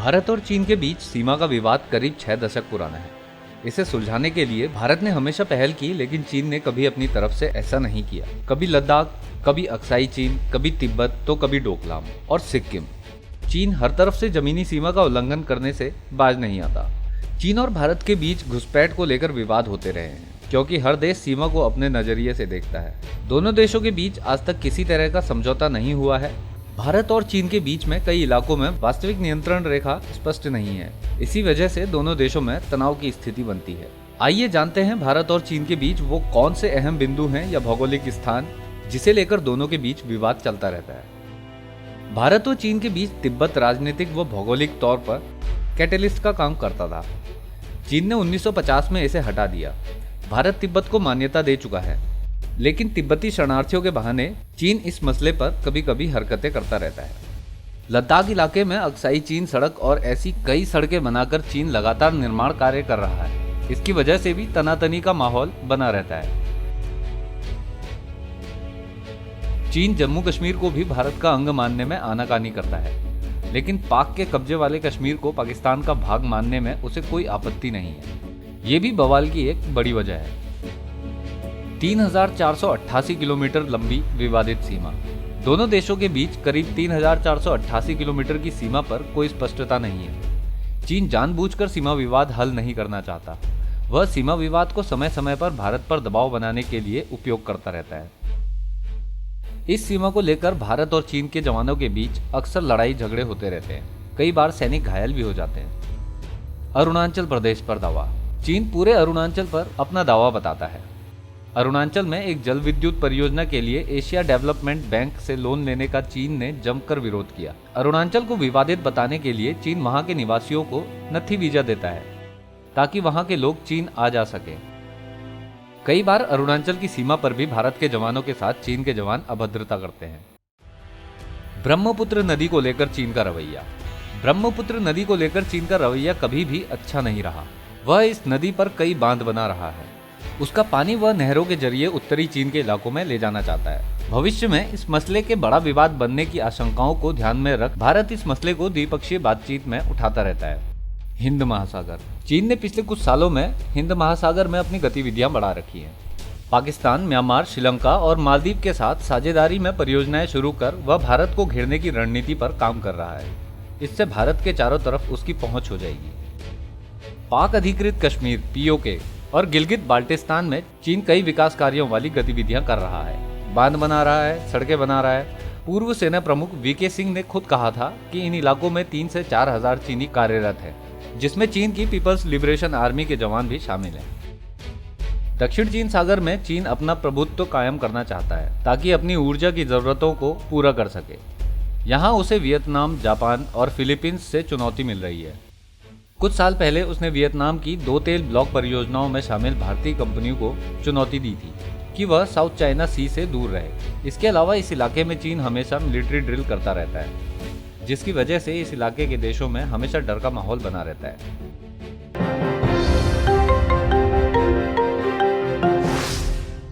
भारत और चीन के बीच सीमा का विवाद करीब 6 दशक पुराना है। इसे सुलझाने के लिए भारत ने हमेशा पहल की, लेकिन चीन ने कभी अपनी तरफ से ऐसा नहीं किया। कभी लद्दाख, कभी अक्साई चीन, कभी तिब्बत, तो कभी डोकलाम और सिक्किम। चीन हर तरफ से जमीनी सीमा का उल्लंघन करने से बाज नहीं आता। चीन और भारत के बीच घुसपैठ को लेकर विवाद होते रहे हैं, क्योंकि हर देश सीमा को अपने नजरिए से देखता है। दोनों देशों के बीच आज तक किसी तरह का समझौता नहीं हुआ है। भारत और चीन के बीच में कई इलाकों में वास्तविक नियंत्रण रेखा स्पष्ट नहीं है। इसी वजह से दोनों देशों में तनाव की स्थिति बनती है। आइए जानते हैं भारत और चीन के बीच वो कौन से अहम बिंदु हैं या भौगोलिक स्थान जिसे लेकर दोनों के बीच विवाद चलता रहता है। भारत और चीन के बीच तिब्बत राजनीतिक व भौगोलिक तौर पर कैटेलिस्ट का काम करता था। चीन ने 1950 में इसे हटा दिया। भारत तिब्बत को मान्यता दे चुका है, लेकिन तिब्बती शरणार्थियों के बहाने चीन इस मसले पर कभी कभी हरकतें करता रहता है। लद्दाख इलाके में अक्साई चीन सड़क और ऐसी कई सड़कें बनाकर चीन लगातार निर्माण कार्य कर रहा है। इसकी वजह से भी तनातनी का माहौल बना रहता है। चीन जम्मू कश्मीर को भी भारत का अंग मानने में आनाकानी करता है, लेकिन पाक के कब्जे वाले कश्मीर को पाकिस्तान का भाग मानने में उसे कोई आपत्ति नहीं है। ये भी बवाल की एक बड़ी वजह है। 3488 किलोमीटर लंबी विवादित सीमा। दोनों देशों के बीच करीब 3488 किलोमीटर की सीमा पर कोई स्पष्टता नहीं है। चीन जानबूझकर सीमा विवाद हल नहीं करना चाहता। वह सीमा विवाद को समय समय पर भारत पर दबाव बनाने के लिए उपयोग करता रहता है। इस सीमा को लेकर भारत और चीन के जवानों के बीच अक्सर लड़ाई झगड़े होते रहते हैं। कई बार सैनिक घायल भी हो जाते हैं। अरुणाचल प्रदेश पर दावा। चीन पूरे अरुणाचल पर अपना दावा बताता है। अरुणाचल में एक जल विद्युत परियोजना के लिए एशिया डेवलपमेंट बैंक से लोन लेने का चीन ने जमकर विरोध किया। अरुणाचल को विवादित बताने के लिए चीन वहां के निवासियों को नत्थी वीजा देता है, ताकि वहां के लोग चीन आ जा सके। कई बार अरुणाचल की सीमा पर भी भारत के जवानों के साथ चीन के जवान अभद्रता करते हैं। ब्रह्मपुत्र नदी को लेकर चीन का रवैया। ब्रह्मपुत्र नदी को लेकर चीन का रवैया कभी भी अच्छा नहीं रहा। वह इस नदी पर कई बांध बना रहा है। उसका पानी वह नहरों के जरिए उत्तरी चीन के इलाकों में ले जाना चाहता है। भविष्य में इस मसले के बड़ा विवाद बनने की आशंकाओं को ध्यान में रख भारत इस मसले को द्विपक्षीय बातचीत में उठाता रहता है। हिंद महासागर। चीन ने पिछले कुछ सालों में हिंद महासागर में अपनी गतिविधियां बढ़ा रखी हैं। पाकिस्तान, म्यांमार, श्रीलंका और मालदीव के साथ साझेदारी में परियोजनाएं शुरू कर वह भारत को घेरने की रणनीति पर काम कर रहा है। इससे भारत के चारों तरफ उसकी पहुंच हो जाएगी। पाक अधिकृत कश्मीर (पीओके) और गिलगित बाल्टिस्तान में चीन कई विकास कार्यों वाली गतिविधियां कर रहा है। बांध बना रहा है, सड़कें बना रहा है। पूर्व सेना प्रमुख वीके सिंह ने खुद कहा था कि इन इलाकों में 3 से 4 हजार चीनी कार्यरत हैं, जिसमें चीन की पीपल्स लिबरेशन आर्मी के जवान भी शामिल हैं। दक्षिण चीन सागर में चीन अपना प्रभुत्व कायम करना चाहता है, ताकि अपनी ऊर्जा की जरूरतों को पूरा कर सके। यहाँ उसे वियतनाम, जापान और फिलीपींस से चुनौती मिल रही है। कुछ साल पहले उसने वियतनाम की 2 तेल ब्लॉक परियोजनाओं में शामिल भारतीय कंपनियों को चुनौती दी थी कि वह साउथ चाइना सी से दूर रहे। इसके अलावा इस इलाके में चीन हमेशा मिलिट्री ड्रिल करता रहता है, जिसकी वजह से इस इलाके के देशों में हमेशा डर का माहौल बना रहता है।